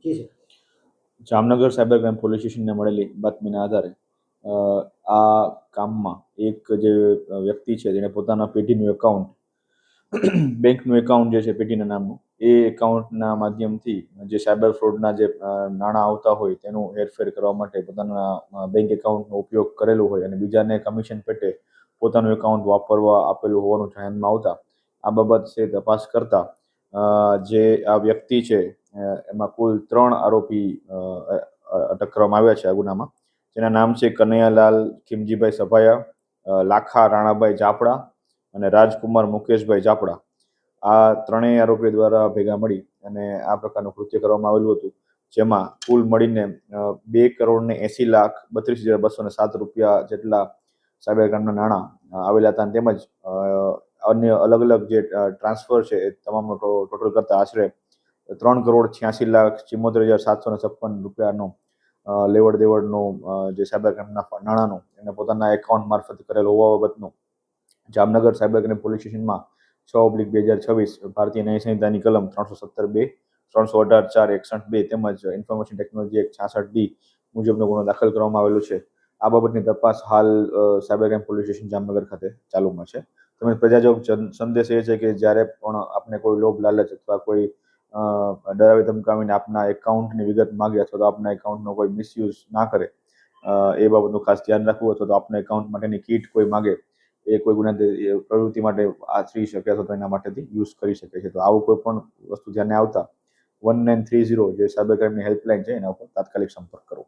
જી sir. Jamnagar cyber crime police સ્ટેશનને મળેલી બાતમીના આધારે આ કામમાં એક જે વ્યક્તિ છે જેને પોતાના પેઢીનું એકાઉન્ટ બેંકનું એકાઉન્ટ જે છે પેટીના નામનું એ એકાઉન્ટના માધ્યમથી જે સાયબર ફ્રોડના જે નાણાં આવતા હોય તેનું હેરફેર કરવા માટે પોતાના બેંક એકાઉન્ટનો ઉપયોગ કરેલો હોય અને બીજાને કમિશન પેટે પોતાનું એકાઉન્ટ વાપરવા આપેલું હોવાનું ધ્યાનમાં આવતા આ બાબત છે તપાસ કરતા જે આ વ્યક્તિ છે એમાં કુલ 3 આરોપી અટક કરવામાં આવ્યા છે આ ગુનામાં, જેના નામ છે કનૈયાલાલ ખીમજીભાઈ સભાયા, લાખા રાણાભાઈ ચાપડા અને રાજકુમાર મુકેશભાઈ ચાપડા. આ ત્રણેય આરોપીઓ દ્વારા ભેગા મળી અને આ પ્રકારનું કૃત્ય કરવામાં આવેલું હતું, જેમાં કુલ મળીને 2,80,32,207 રૂપિયા જેટલા સાયબર ક્રાઇમના નાણાં આવેલા હતા. તેમજ અન્ય અલગ અલગ જે ટ્રાન્સફર છે એ તમામનો ટોટલ કરતા આશરે 3,86,74,756 રૂપિયાનો લેવડ દેવડનો જે સાયબર ક્રાઇમના નાણાંનો એને પોતાના એકાઉન્ટ મારફત કરેલ હોવા બાબતનું જામનગર સાયબર ક્રાઇમ પોલીસ સ્ટેશનમાં 6/2026 ભારતીય ન્યાય સંહિતાની કલમ 317(2), 318(4)61(2) તેમજ ઇન્ફોર્મેશન ટેકનોલોજી એક્ટ 66D મુજબનો ગુનો દાખલ કરવામાં આવેલો છે. આ બાબતની તપાસ હાલ cyber crime police station Jamnagar ખાતે ચાલુમાં છે. તેમજ પ્રજાજોગ સંદેશ એ છે કે જ્યારે પણ આપને કોઈ લોભ લાલચ અથવા કોઈ ડરાવી ધમકાવીને આપના એકાઉન્ટની વિગત માગે અથવા તો આપના એકાઉન્ટનો કોઈ મિસયુઝ ના કરે એ બાબતનું ખાસ ધ્યાન રાખવું, અથવા તો આપના એકાઉન્ટ માટેની કીટ કોઈ માગે એ કોઈ ગુનાહિત પ્રવૃત્તિ માટે આચરી શકે અથવા તો એના માટેથી યુઝ કરી શકે છે. તો આવું કોઈ પણ વસ્તુ ધ્યાને આવતા 1930 જે સાયબર ક્રાઇમની હેલ્પલાઇન છે એના ઉપર તાત્કાલિક સંપર્ક કરવો.